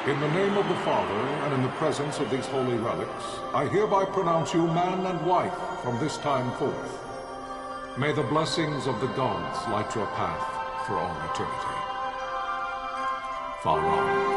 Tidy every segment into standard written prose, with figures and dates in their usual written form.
In the name of the Father, and in the presence of these holy relics, I hereby pronounce you man and wife from this time forth. May the blessings of the gods light your path for all eternity. Far on.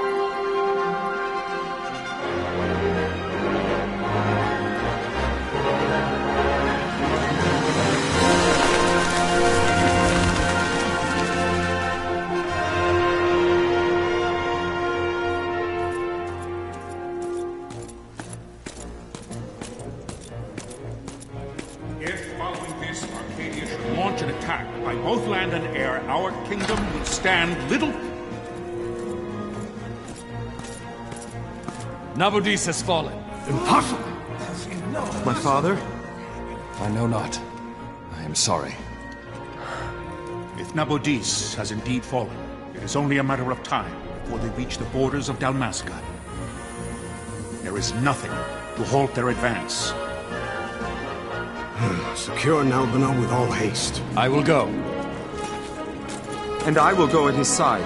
By both land and air, our kingdom will stand little... Nabudis has fallen. Impossible! My father? I know not. I am sorry. If Nabudis has indeed fallen, it is only a matter of time before they reach the borders of Dalmasca. There is nothing to halt their advance. Secure Nalbina with all haste. I will go. And I will go at his side.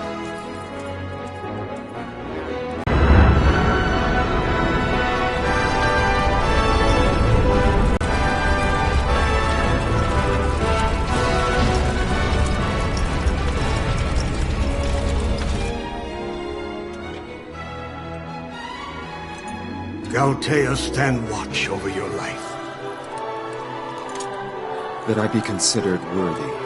Galtea, stand watch over your life. That I be considered worthy.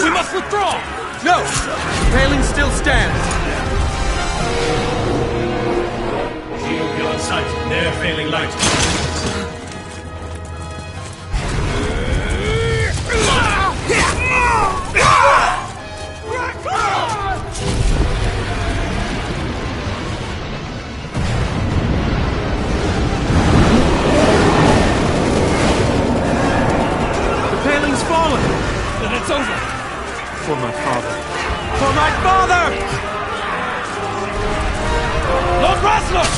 We must withdraw! No! The paling still stands! Shield beyond sight, ne'er failing light. The paling's fallen! Then it's over! For my father. For my father! Lord Rasler!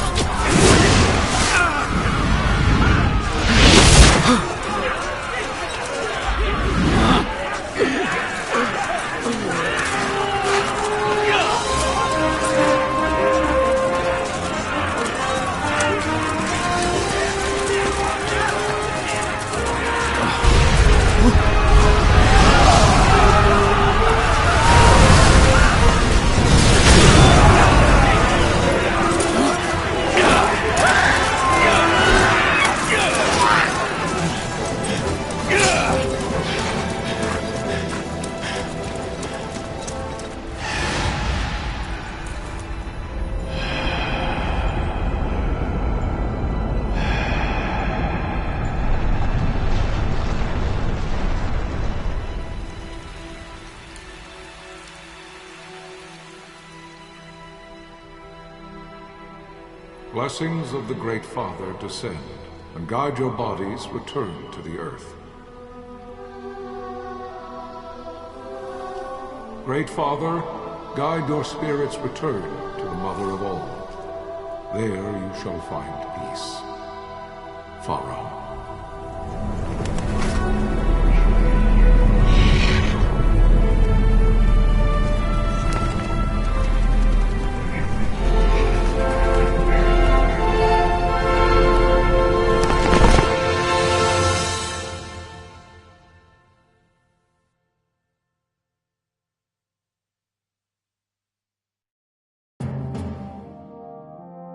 Blessings of the Great Father descend, and guide your bodies return to the earth. Great Father, guide your spirit's return to the Mother of all. There you shall find peace. Pharaoh.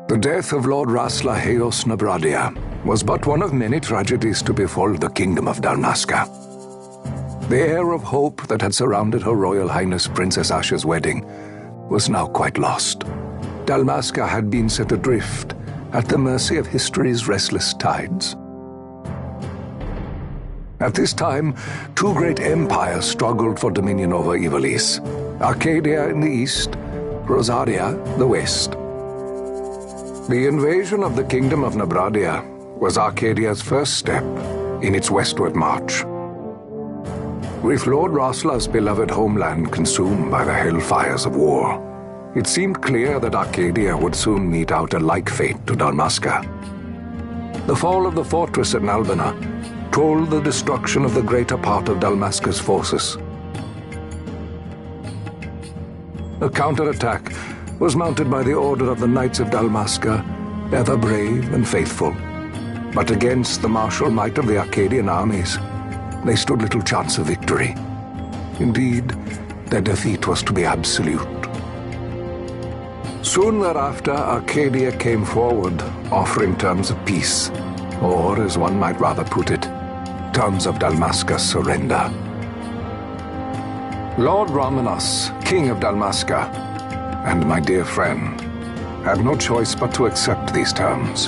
The death of Lord Rasla Heos Nabradia was but one of many tragedies to befall the kingdom of Dalmasca. The air of hope that had surrounded Her Royal Highness Princess Asha's wedding was now quite lost. Dalmasca had been set adrift at the mercy of history's restless tides. At this time, two great empires struggled for dominion over Ivalice: Arcadia in the east, Rosaria the west. The invasion of the Kingdom of Nabradia was Arcadia's first step in its westward march. With Lord Rasla's beloved homeland consumed by the hellfires of war, it seemed clear that Arcadia would soon mete out a like fate to Dalmasca. The fall of the fortress at Nalbina told the destruction of the greater part of Dalmasca's forces. A counterattack was mounted by the order of the Knights of Dalmasca, ever brave and faithful. But against the martial might of the Arcadian armies, they stood little chance of victory. Indeed, their defeat was to be absolute. Soon thereafter, Arcadia came forward, offering terms of peace, or, as one might rather put it, terms of Dalmasca's surrender. Lord Ramenas, King of Dalmasca, and my dear friend, had no choice but to accept these terms.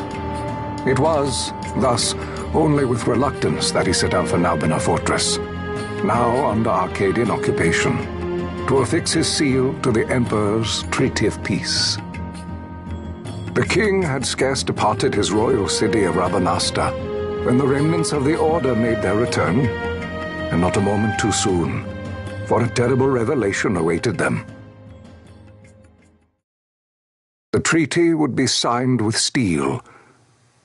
It was, thus, only with reluctance that he set out for Nalbina Fortress, now under Arcadian occupation, to affix his seal to the Emperor's Treaty of Peace. The king had scarce departed his royal city of Rabanasta when the remnants of the Order made their return, and not a moment too soon, for a terrible revelation awaited them. The treaty would be signed with steel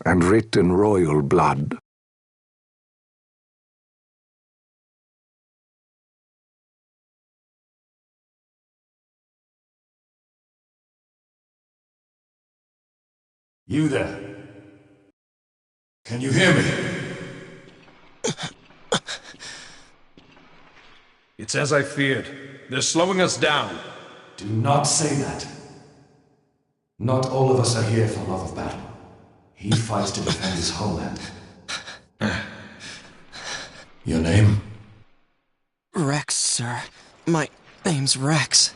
and writ in royal blood. You there? Can you hear me? It's as I feared. They're slowing us down. Do not say that. Not all of us are here for love of battle. He fights to defend his homeland. Your name? Rex, sir. My name's Rex.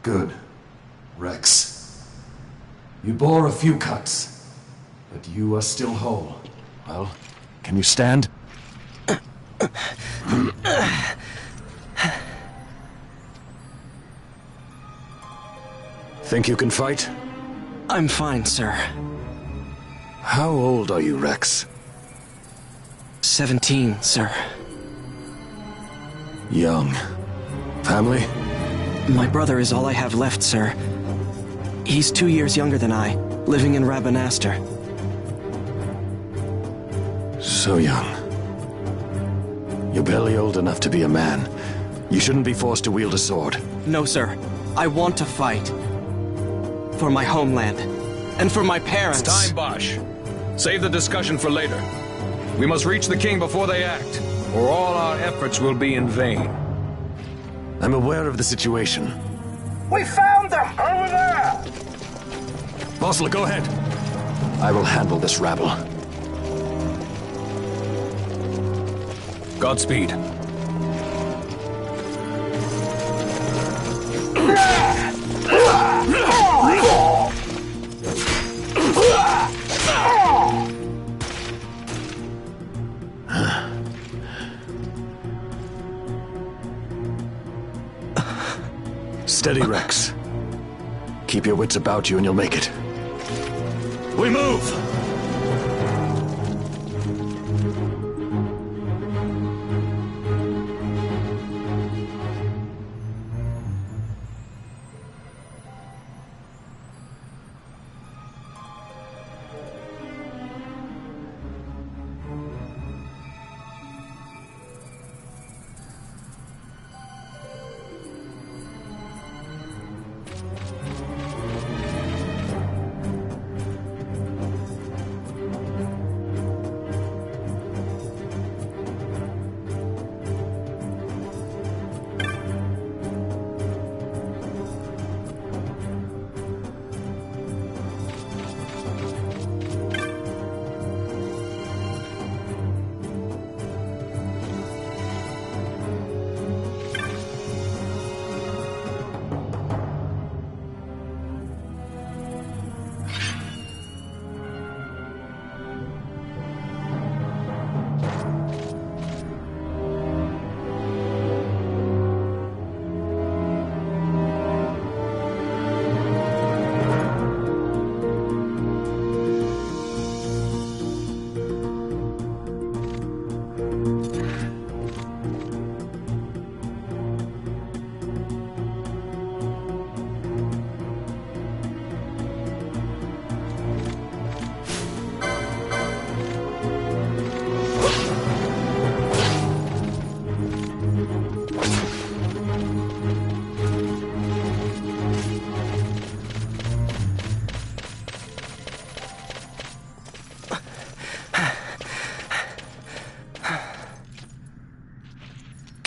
Good. Rex. You bore a few cuts, but you are still whole. Well, can you stand? Think you can fight? I'm fine, sir. How old are you, Rex? 17, sir. Young. Family? My brother is all I have left, sir. He's 2 years younger than I, living in Rabanaster. So young. You're barely old enough to be a man. You shouldn't be forced to wield a sword. No, sir. I want to fight. For my homeland. And for my parents. It's time, Bosch. Save the discussion for later. We must reach the king before they act, or all our efforts will be in vain. I'm aware of the situation. We found them! Over there! Bossler, go ahead. I will handle this rabble. Godspeed. Steady, Rex. Keep your wits about you and you'll make it. We move!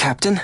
Captain?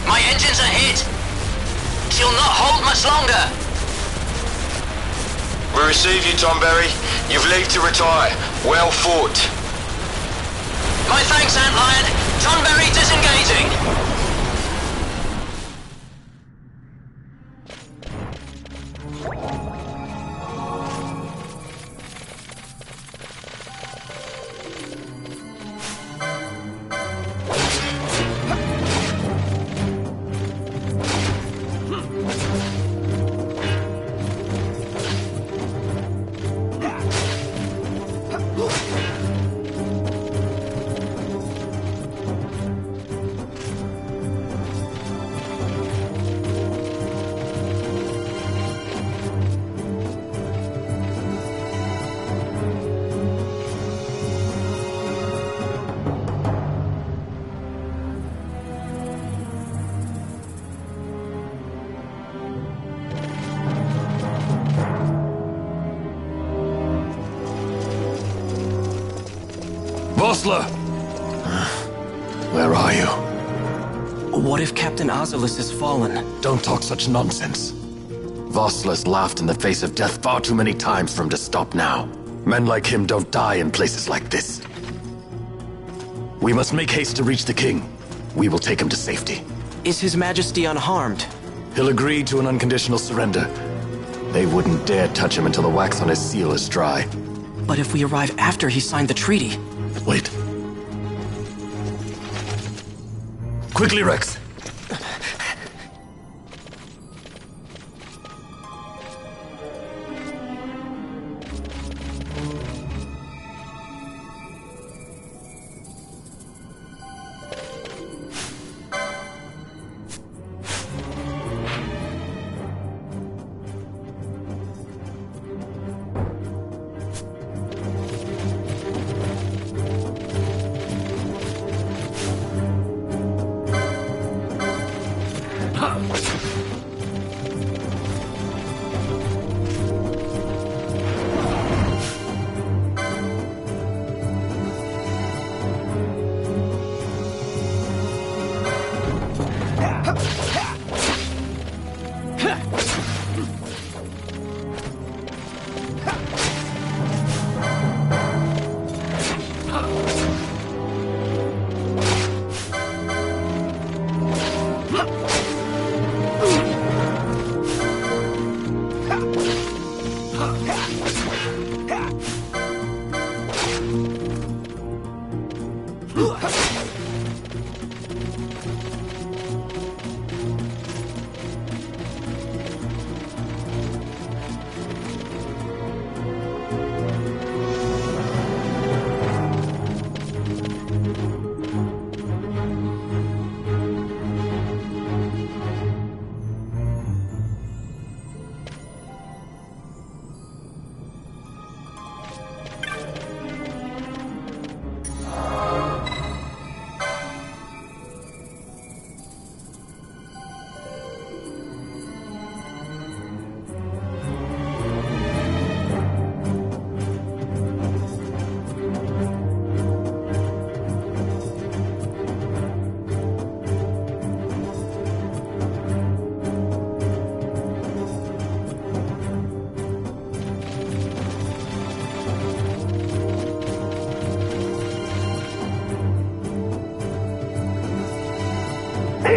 My engines are hit. She'll not hold much longer. We receive you, Tomberry. You've leave to retire. Well fought. My thanks, Antlion. Tonberry disengaging. Vossler! Where are you? What if Captain Ozilus has fallen? Don't talk such nonsense. Vossler's laughed in the face of death far too many times for him to stop now. Men like him don't die in places like this. We must make haste to reach the king. We will take him to safety. Is His Majesty unharmed? He'll agree to an unconditional surrender. They wouldn't dare touch him until the wax on his seal is dry. But if we arrive after he signed the treaty... Wait. Quickly, Rex.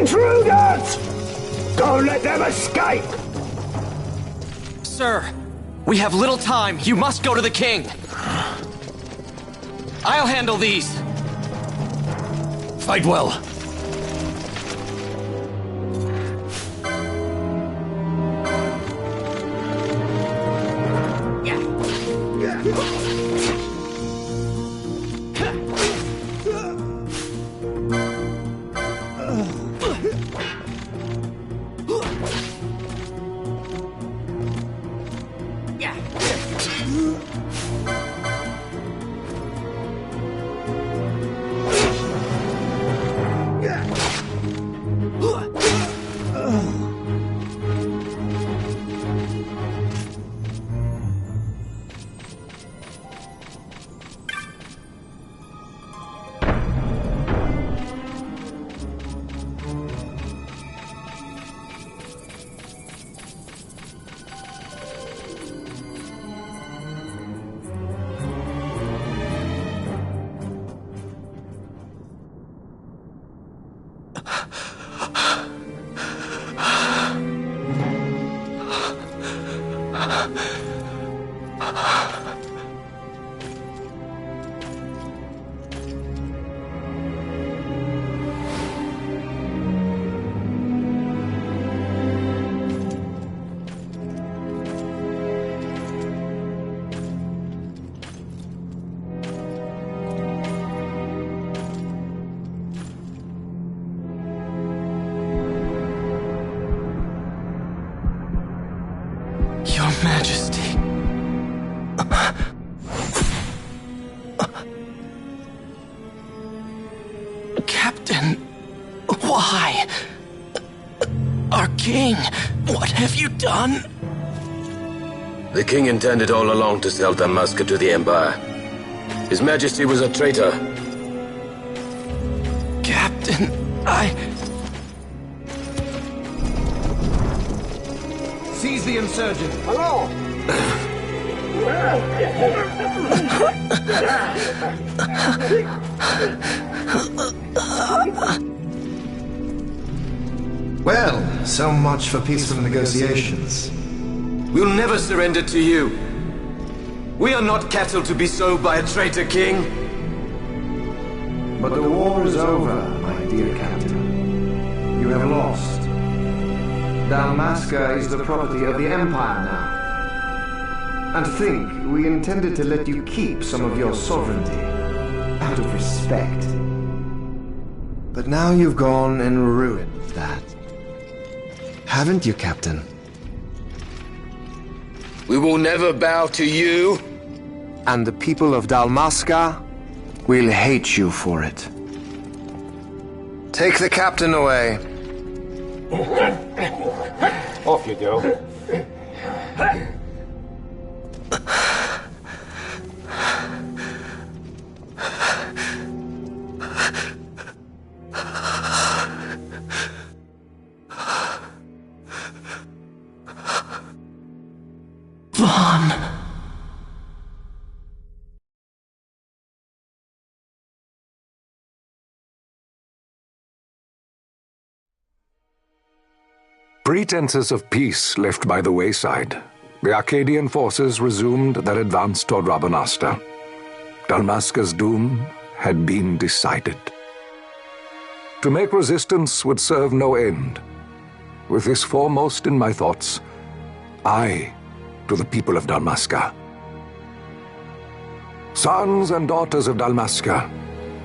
Intruders! Don't let them escape! Sir, we have little time. You must go to the king. I'll handle these. Fight well. Your Majesty. Captain, why? Our king, what have you done? The king intended all along to sell Dalmasca to the Empire. His Majesty was a traitor. Captain, Seize the insurgent. Hello! Well, so much for peaceful negotiations. We'll never surrender to you. We are not cattle to be sold by a traitor king. But the war is over, my dear captain. You have lost. Dalmasca is the property of the Empire now. And to think we intended to let you keep some of your sovereignty, out of respect. But now you've gone and ruined that. Haven't you, Captain? We will never bow to you. And the people of Dalmasca will hate you for it. Take the captain away. Off you go. Pretenses of peace left by the wayside, the Arcadian forces resumed their advance toward Rabanasta. Dalmasca's doom had been decided. To make resistance would serve no end. With this foremost in my thoughts, I to the people of Dalmasca. Sons and daughters of Dalmasca,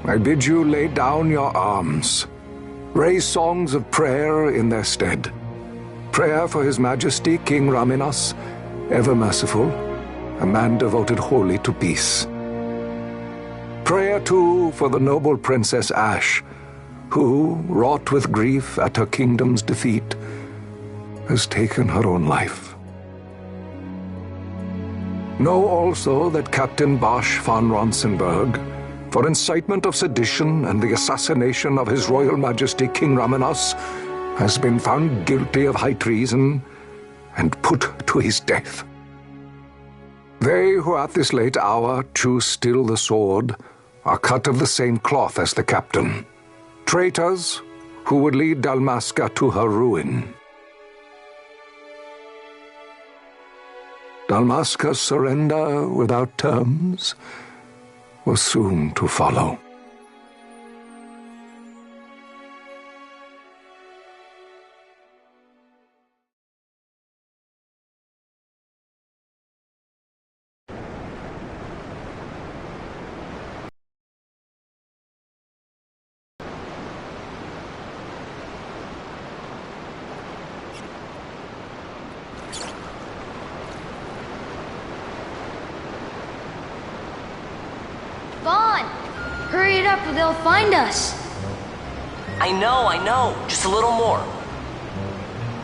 I bid you lay down your arms. Raise songs of prayer in their stead. Prayer for His Majesty King Raminas, ever merciful, a man devoted wholly to peace. Prayer, too, for the noble Princess Ash, who, wrought with grief at her kingdom's defeat, has taken her own life. Know also that Captain Bosch von Ronsenberg, for incitement of sedition and the assassination of His Royal Majesty King Raminas, has been found guilty of high treason and put to his death. They who at this late hour choose still the sword are cut of the same cloth as the captain. Traitors who would lead Dalmasca to her ruin. Dalmasca's surrender without terms was soon to follow. Vaughn! Hurry it up or they'll find us. I know. Just a little more.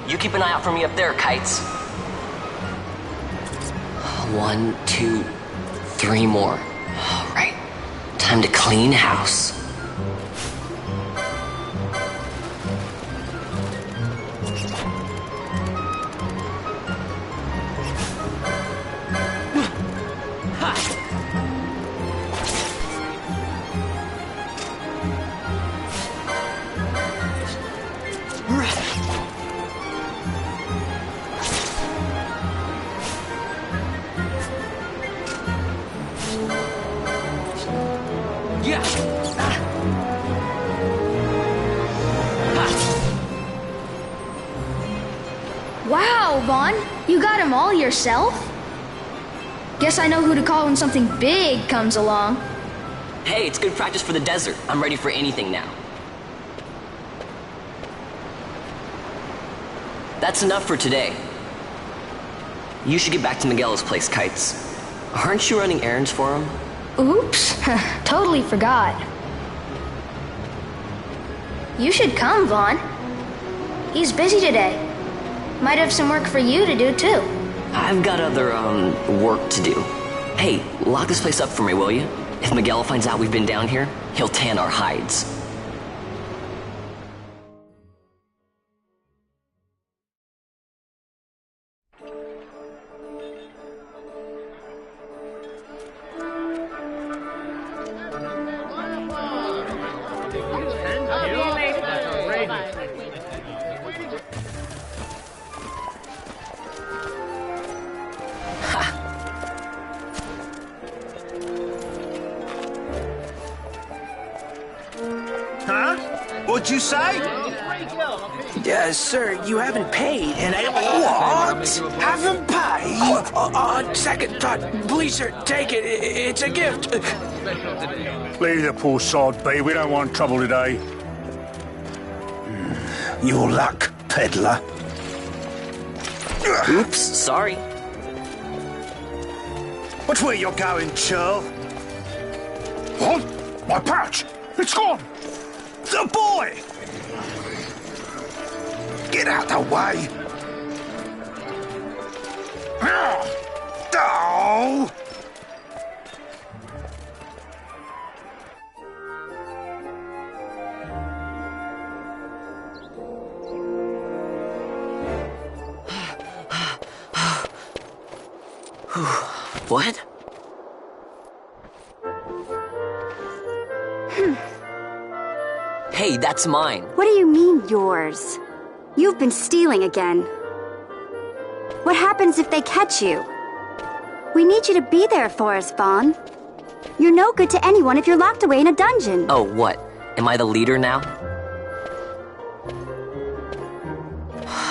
You keep an eye out for me up there, Kites. 1, 2, 3 more. All right. Time to clean house. Wow, Vaughn, you got them all yourself? Guess I know who to call when something big comes along. Hey, it's good practice for the desert. I'm ready for anything now. That's enough for today. You should get back to Miguel's place, Kites. Aren't you running errands for him? Oops, totally forgot. You should come, Vaughn. He's busy today. Might have some work for you to do, too. I've got other, work to do. Hey, lock this place up for me, will you? If Miguel finds out we've been down here, he'll tan our hides. What'd you say? Sir, you haven't paid, and I... What? Haven't paid? On second thought, please, sir, take it. It's a gift. Leave the poor sod be. We don't want trouble today. Your luck, peddler. Oops, sorry. Watch where you're going, churl. What? My pouch! It's gone! The boy! Get out the way! Oh! What? Hey, that's mine. What do you mean, yours? You've been stealing again. What happens if they catch you? We need you to be there for us, Vaughn. You're no good to anyone if you're locked away in a dungeon. Oh, what? Am I the leader now?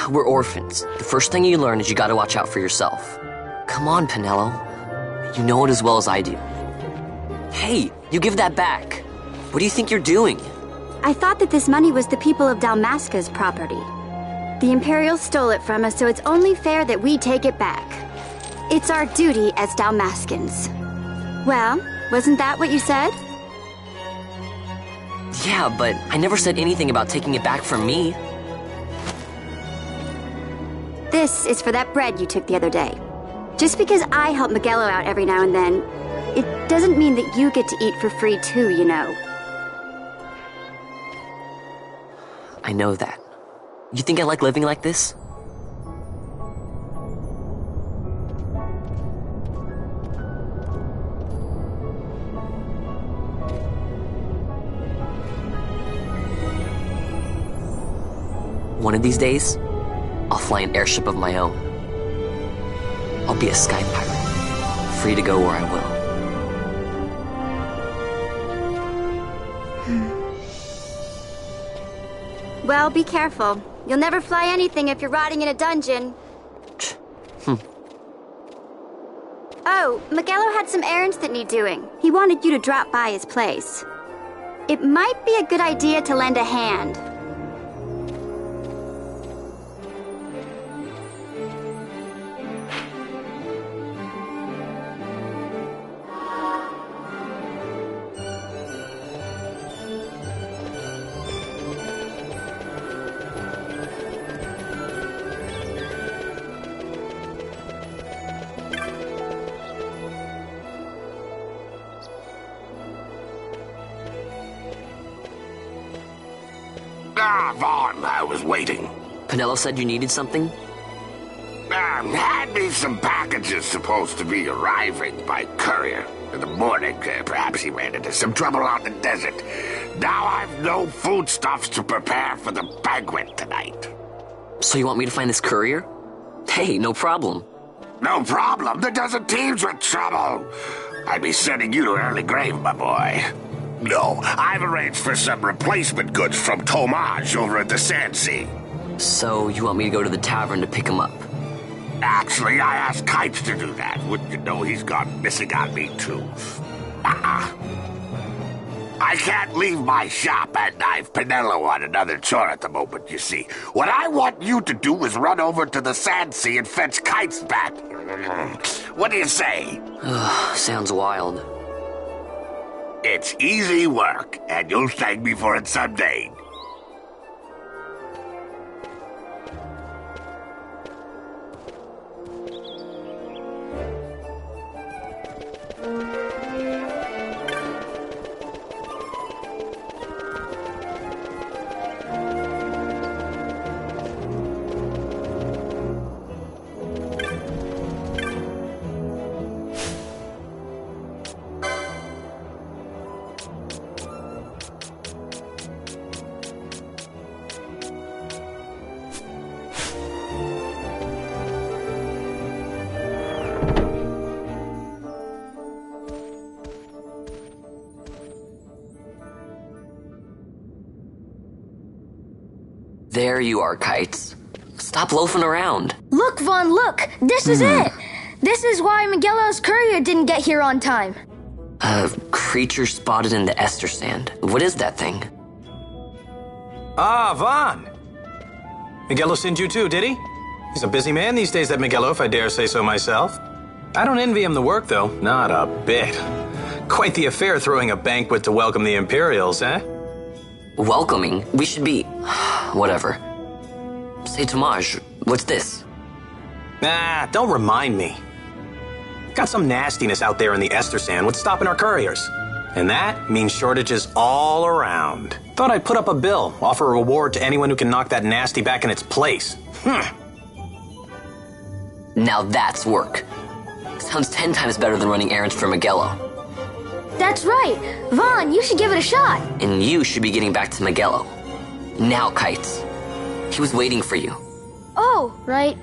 We're orphans. The first thing you learn is you gotta watch out for yourself. Come on, Pinello. You know it as well as I do. Hey, you give that back. What do you think you're doing? I thought that this money was the people of Dalmasca's property. The Imperials stole it from us, so it's only fair that we take it back. It's our duty as Dalmascans. Well, wasn't that what you said? Yeah, but I never said anything about taking it back from me. This is for that bread you took the other day. Just because I help Miguelo out every now and then, it doesn't mean that you get to eat for free too, you know. I know that. You think I like living like this? One of these days, I'll fly an airship of my own. I'll be a sky pirate, free to go where I will. Well, be careful. You'll never fly anything if you're rotting in a dungeon. Oh, Miguelo had some errands that need doing. He wanted you to drop by his place. It might be a good idea to lend a hand. Vaughn, I was waiting. Pinello said you needed something? Had me some packages supposed to be arriving by courier. In the morning, perhaps he ran into some trouble out in the desert. Now I've no foodstuffs to prepare for the banquet tonight. So you want me to find this courier? Hey, no problem. No problem. The desert teems with trouble. I'd be sending you to an early grave, my boy. No, I've arranged for some replacement goods from Tomage over at the Sandsea. So you want me to go to the tavern to pick him up? Actually, I asked Kites to do that. Wouldn't you know he's gone missing on me, too? I can't leave my shop, and I've Pinello on another chore at the moment, you see. What I want you to do is run over to the Sandsea and fetch Kites back. What do you say? Sounds wild. It's easy work, and you'll thank me for it someday. There you are, Kites. Stop loafing around. Look, Vaughn, look! This is it! This is why Miguelo's courier didn't get here on time. A creature spotted in the Ester Sand. What is that thing? Ah, Vaughn! Miguelo sent you too, did he? He's a busy man these days, that Miguelo, if I dare say so myself. I don't envy him the work, though. Not a bit. Quite the affair throwing a banquet to welcome the Imperials, eh? Welcoming? We should be... whatever. Say, Tomage, what's this? Nah, don't remind me. Got some nastiness out there in the Ester Sand. What's stopping our couriers? And that means shortages all around. Thought I'd put up a bill, offer a reward to anyone who can knock that nasty back in its place. Now that's work. Sounds 10 times better than running errands for Miguelo. That's right! Vaughn, you should give it a shot! And you should be getting back to Miguelo. Now, Kites. He was waiting for you. Oh, right.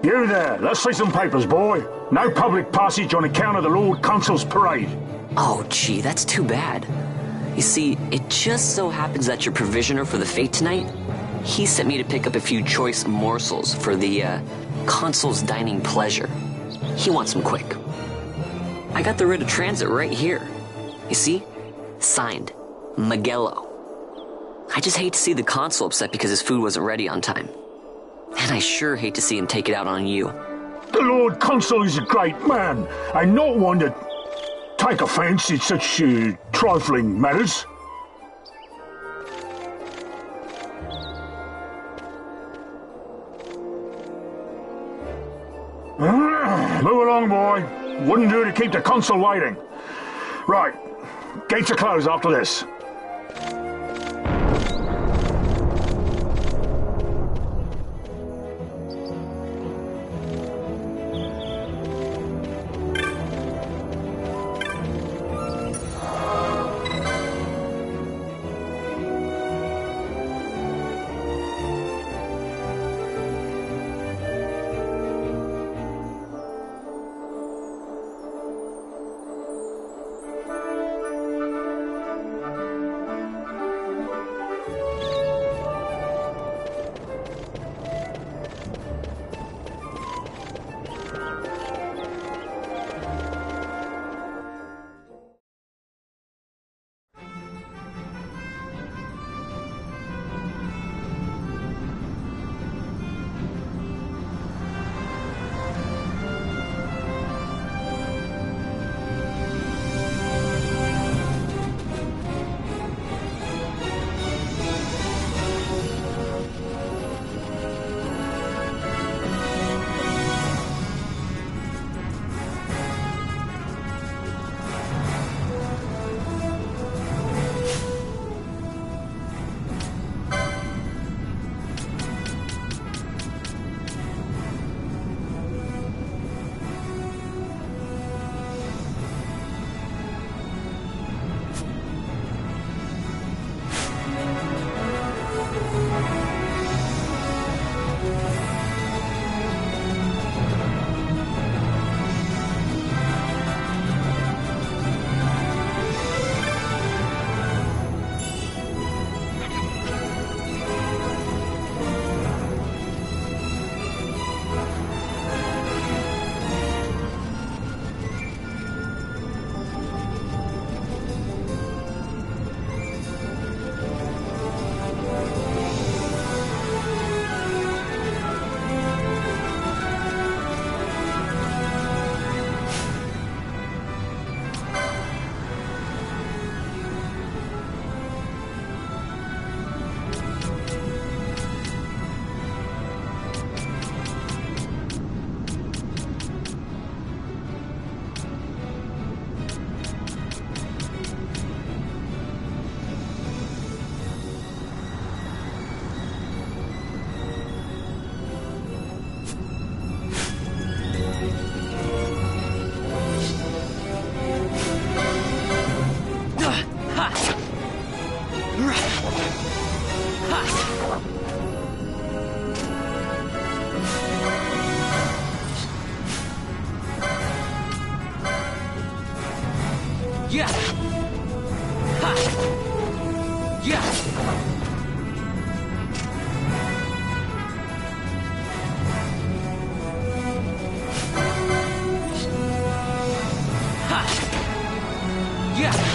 You there, let's see some papers, boy. No public passage on account of the Lord Consul's parade. Oh, gee, that's too bad. You see, it just so happens that your provisioner for the fete tonight, he sent me to pick up a few choice morsels for the, Consul's dining pleasure. He wants them quick. I got the writ of transit right here. You see? Signed, Magello. I just hate to see the Consul upset because his food wasn't ready on time. And I sure hate to see him take it out on you. The Lord Consul is a great man, and not one to take offence in such trifling matters. Move along, boy. Wouldn't do to keep the Consul waiting. Right, gates are closed after this. Yeah. Ha. Yeah. Ha. Yeah.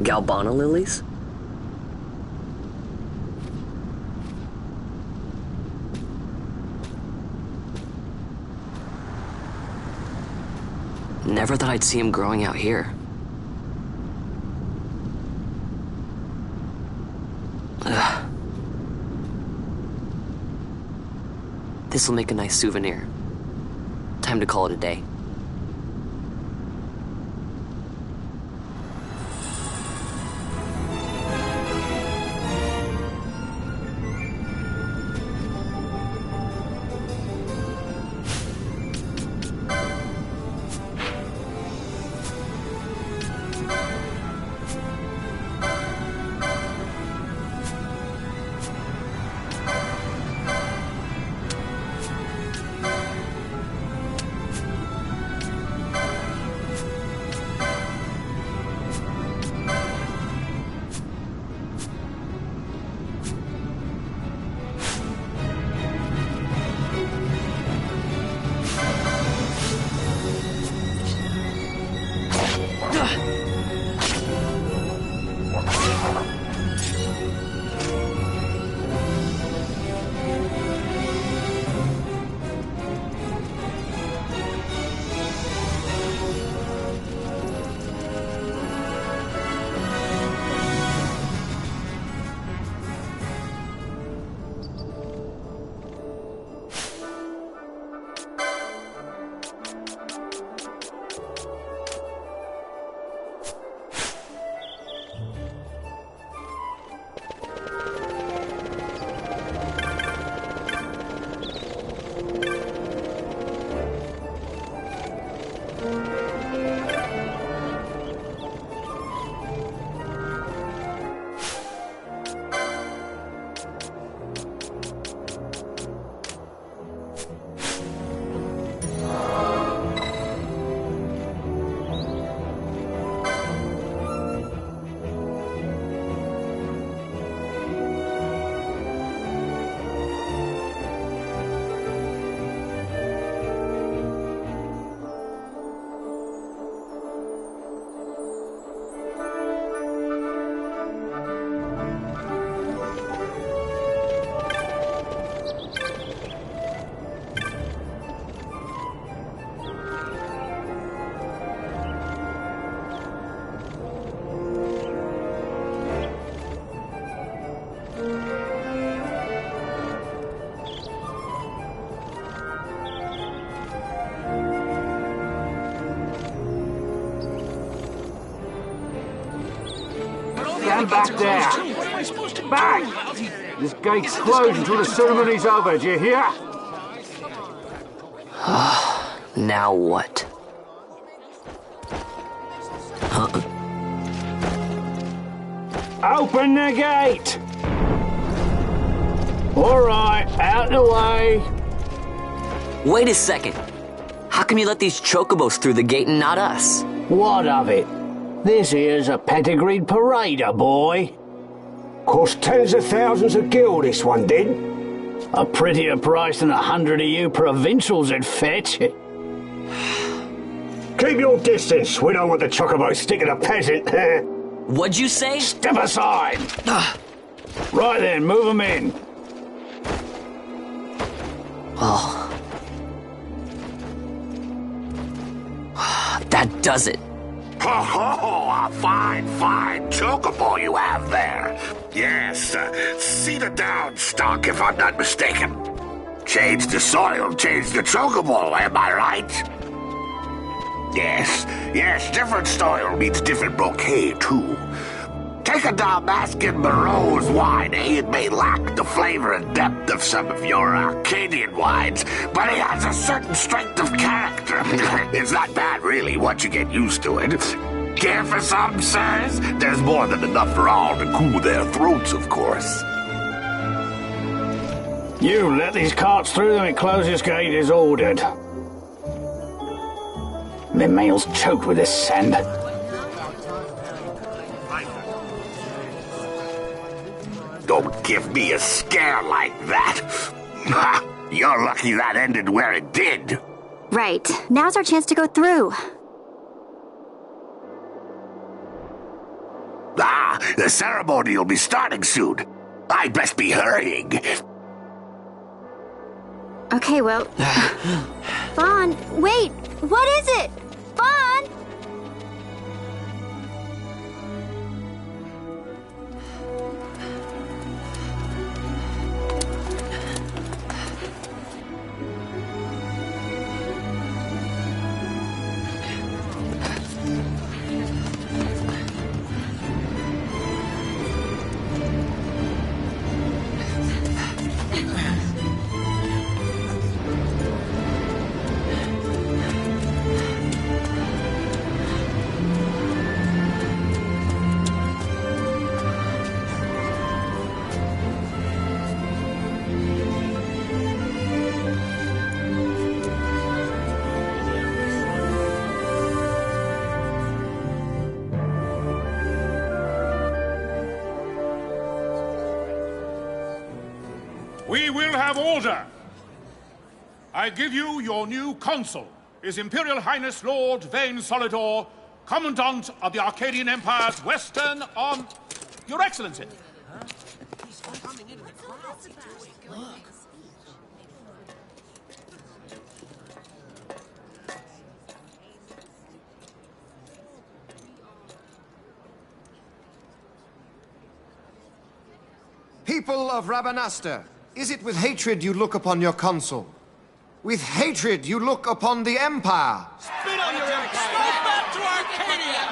Galbana lilies? Never thought I'd see him growing out here. Ugh. This'll make a nice souvenir. Time to call it a day. Stand back there. Back! This gate's closed until the ceremony's over, do you hear? Now what? Open the gate! Alright, out the way. Wait a second. How come you let these chocobos through the gate and not us? What of it? This here's a pedigreed parader, boy. Cost tens of thousands of gil, this one did. A prettier price than 100 of you provincials would fetch. Keep your distance. We don't want the chocobo sticking a peasant. What'd you say? Step aside. Right then, move them in. Oh. That does it. Oh, a fine chocobo you have there. Yes, cedar down stock, if I'm not mistaken. Change the soil, change the chocobo, am I right? Yes, different soil means different bouquet, too. Take a Dalmascan Moreau's wine, It may lack the flavor and depth of some of your Arcadian wines, but it has a certain strength of character. It's not bad, really, once you get used to it. Care for some, sirs? There's more than enough for all to cool their throats, of course. You let these carts through and close this gate as ordered. My mail's choked with this sand. Don't give me a scare like that. You're lucky that ended where it did. Right. Now's our chance to go through. The ceremony will be starting soon. I'd best be hurrying. Okay, well... Vaughn, wait! What is it? Vaughn! We will have order. I give you your new consul, His Imperial Highness Lord Vane Solidor, Commandant of the Arcadian Empire's Western Arm... Your Excellency. People of Rabanastre, is it with hatred you look upon your consul? With hatred you look upon the Empire? Spit on your empire! Go back to Arcadia!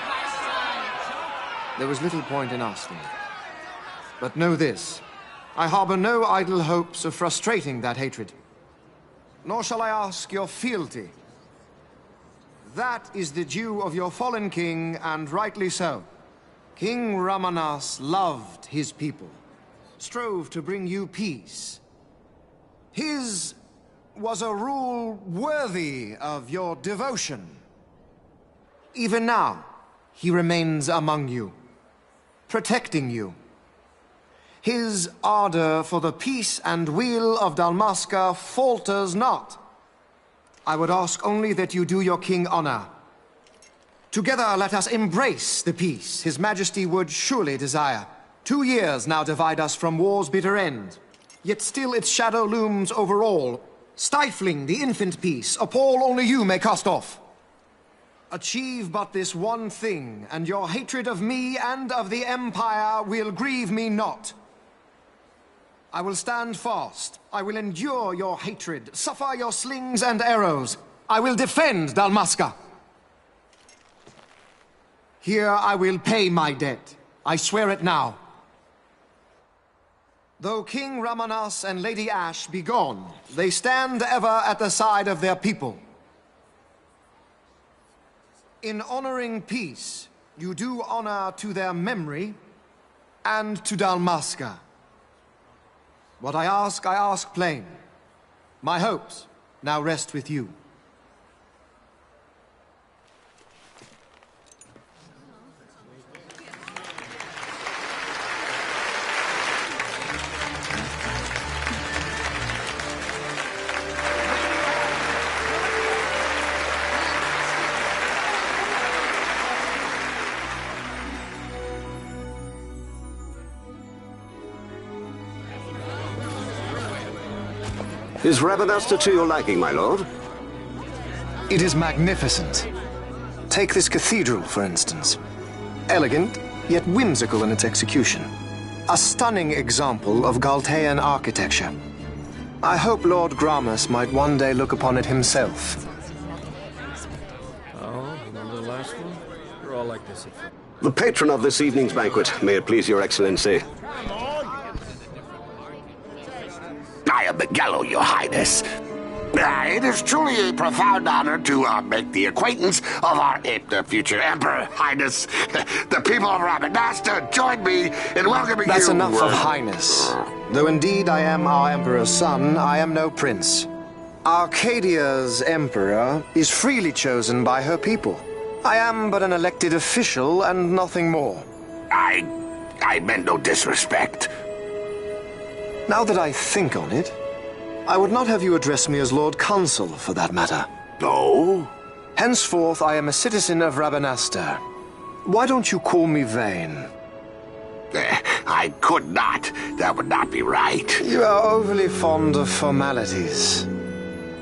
There was little point in asking. But know this, I harbor no idle hopes of frustrating that hatred. Nor shall I ask your fealty. That is the due of your fallen king, and rightly so. King Ramanas loved his people, strove to bring you peace. His was a rule worthy of your devotion. Even now, he remains among you, protecting you. His ardor for the peace and weal of Dalmasca falters not. I would ask only that you do your king honor. Together let us embrace the peace His Majesty would surely desire. 2 years now divide us from war's bitter end, yet still its shadow looms over all, stifling the infant peace, a pall only you may cast off. Achieve but this one thing, and your hatred of me and of the Empire will grieve me not. I will stand fast. I will endure your hatred, suffer your slings and arrows. I will defend Dalmasca. Here I will pay my debt. I swear it now. Though King Ramanas and Lady Ash be gone, they stand ever at the side of their people. In honoring peace, you do honor to their memory and to Dalmasca. What I ask plain. My hopes now rest with you. Is Rabanastre to your liking, my lord? It is magnificent. Take this cathedral, for instance. Elegant, yet whimsical in its execution. A stunning example of Galtean architecture. I hope Lord Gramus might one day look upon it himself. Oh, remember the last one? You're all like this. The patron of this evening's banquet, may it please your excellency. I am Miguel, your highness. It is truly a profound honor to make the acquaintance of our future emperor, highness. The people of Rabanastre join me in welcoming you. That's enough of highness. Though indeed I am our emperor's son, I am no prince. Arcadia's emperor is freely chosen by her people. I am but an elected official and nothing more. I meant no disrespect. Now that I think on it, I would not have you address me as Lord Consul, for that matter. No? Henceforth, I am a citizen of Rabanastre. Why don't you call me Vane? I could not. That would not be right. You are overly fond of formalities.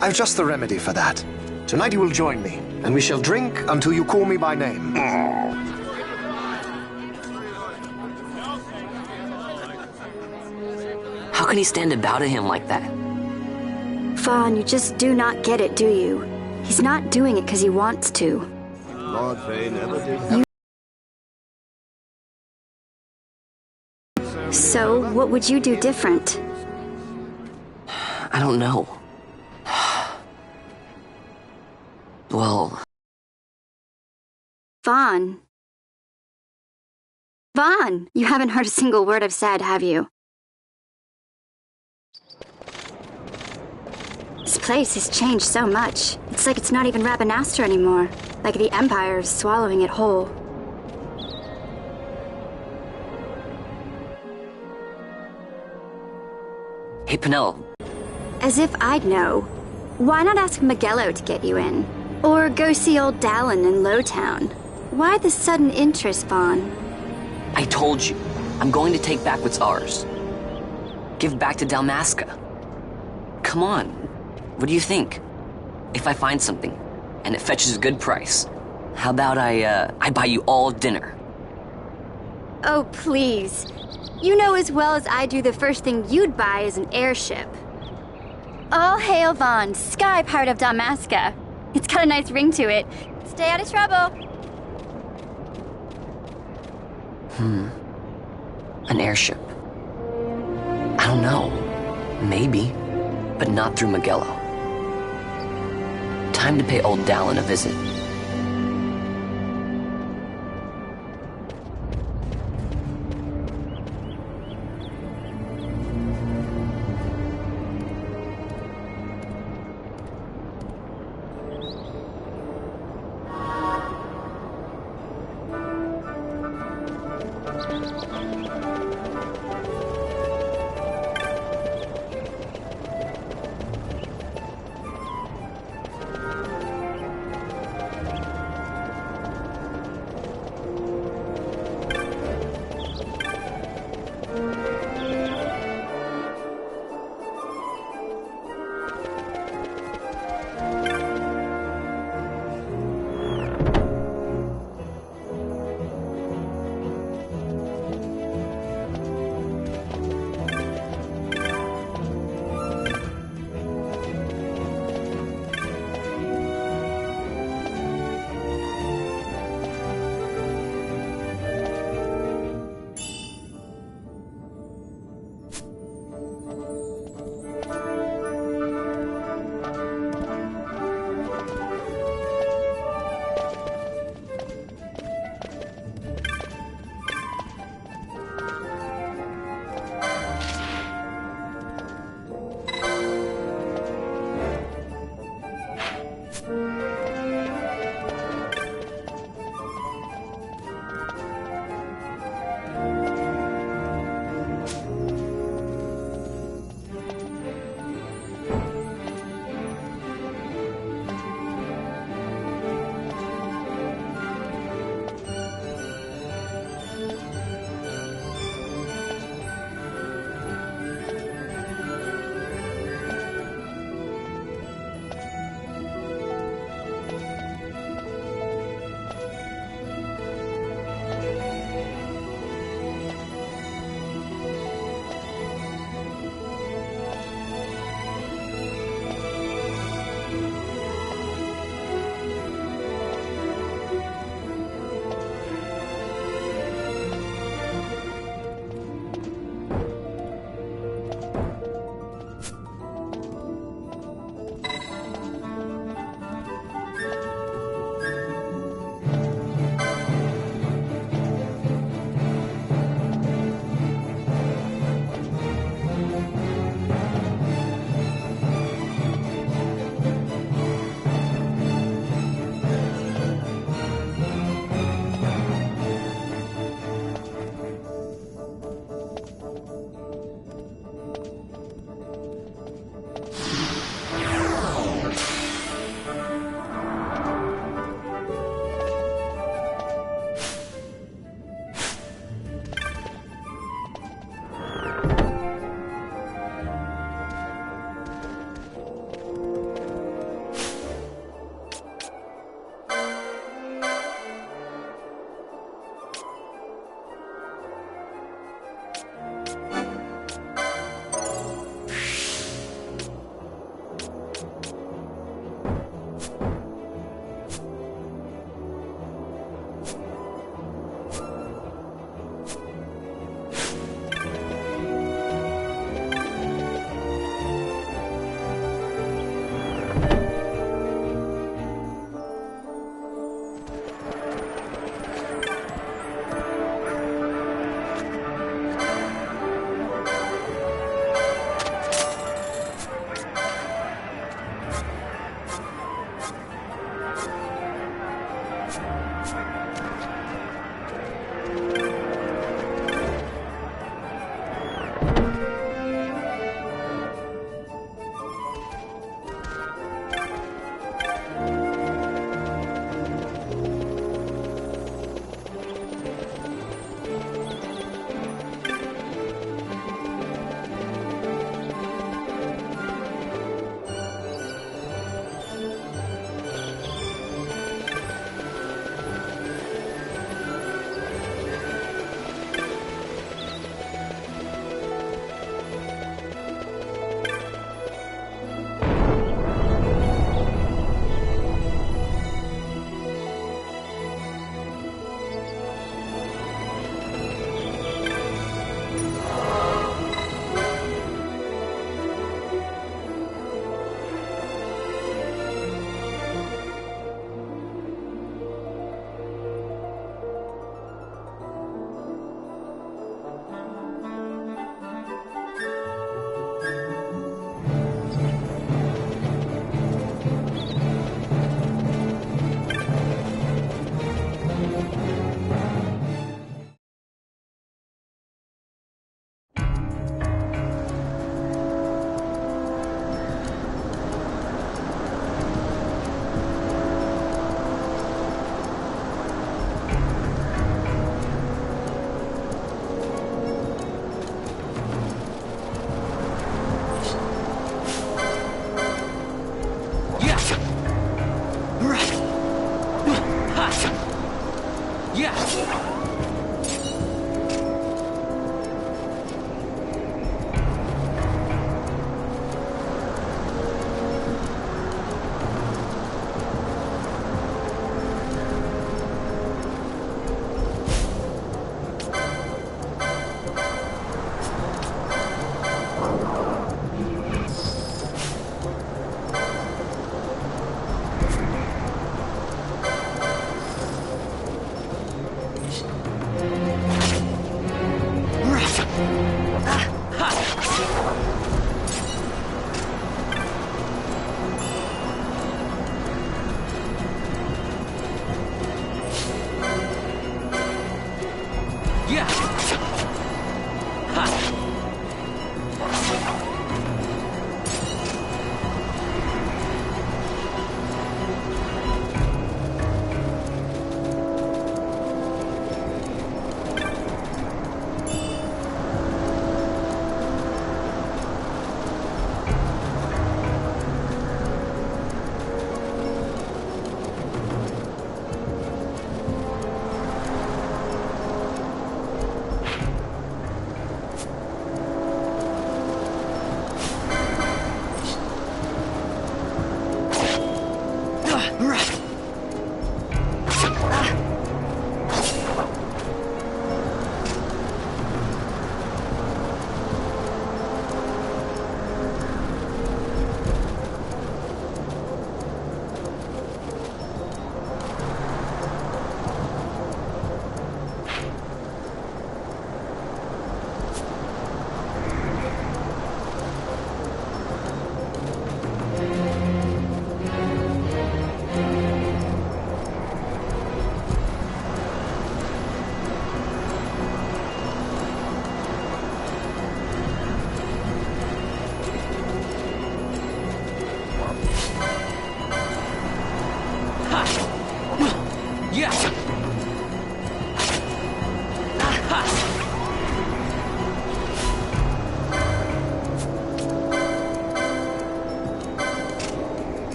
I've just the remedy for that. Tonight you will join me, and we shall drink until you call me by name. How can he stand about him like that? Fawn, you just do not get it, do you? He's not doing it because he wants to. Lord Vane never did. So, what would you do different? I don't know. Well... Vaughn. Vaughn! You haven't heard a single word I've said, have you? This place has changed so much. It's like it's not even Rabanastre anymore. Like the Empire is swallowing it whole. Hey, Penelo. As if I'd know. Why not ask Miguelo to get you in? Or go see old Dallin in Lowtown? Why the sudden interest, Vaughn? I told you, I'm going to take back what's ours. Give back to Dalmasca. Come on, what do you think? If I find something, and it fetches a good price, how about I buy you all dinner? Oh, please. You know as well as I do the first thing you'd buy is an airship. All hail Vaughn, Sky Pirate of Dalmasca. It's got a nice ring to it. Stay out of trouble. An airship. I don't know. Maybe. But not through Miguelo. Time to pay old Dallin a visit.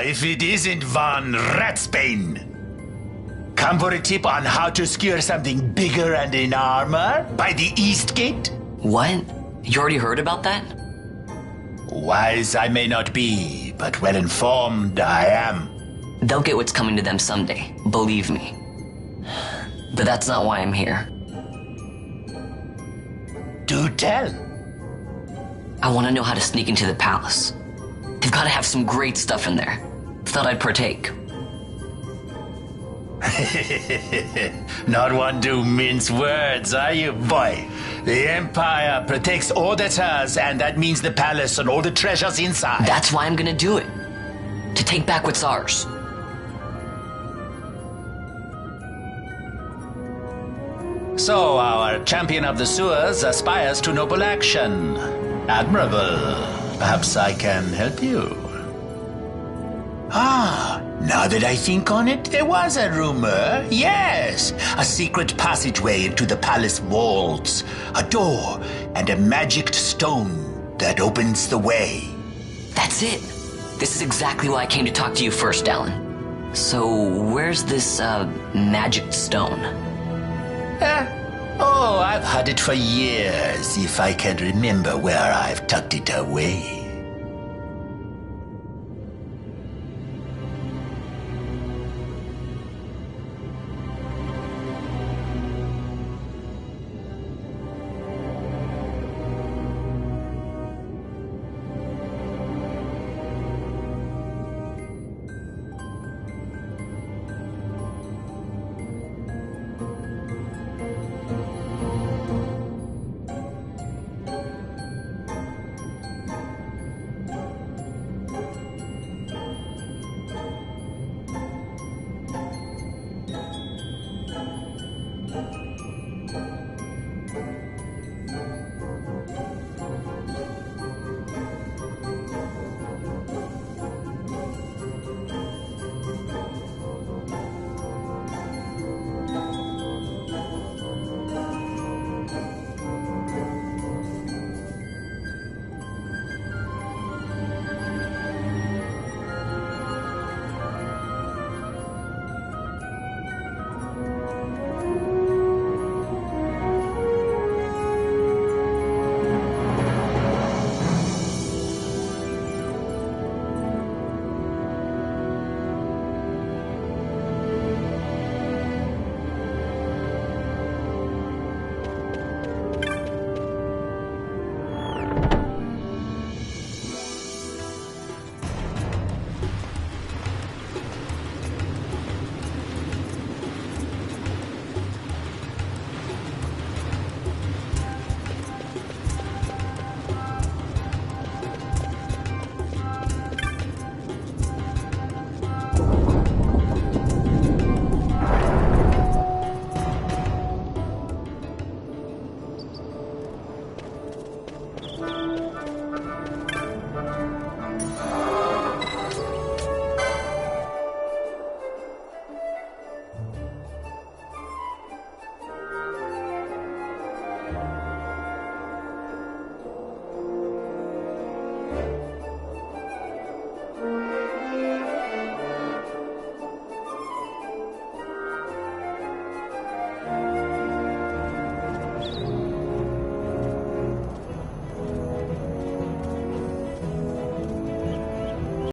if it isn't Von Ratsbane. Come for a tip on how to secure something bigger and in armor by the East Gate? What? You already heard about that? Wise I may not be, but well informed I am. They'll get what's coming to them someday, believe me. But that's not why I'm here. Do tell. I want to know how to sneak into the palace. They've got to have some great stuff in there. Thought I'd partake. Not one to mince words, are you, boy? The Empire protects all that's hers, and that means the palace and all the treasures inside. That's why I'm gonna do it. To take back what's ours. So, our champion of the sewers aspires to noble action. Admirable. Perhaps I can help you. Now that I think on it, there was a rumor. Yes, a secret passageway into the palace vaults, a door, and a magicked stone that opens the way. That's it. This is exactly why I came to talk to you first, Alan. So, where's this, magic stone? Oh, I've had it for years, if I can remember where I've tucked it away.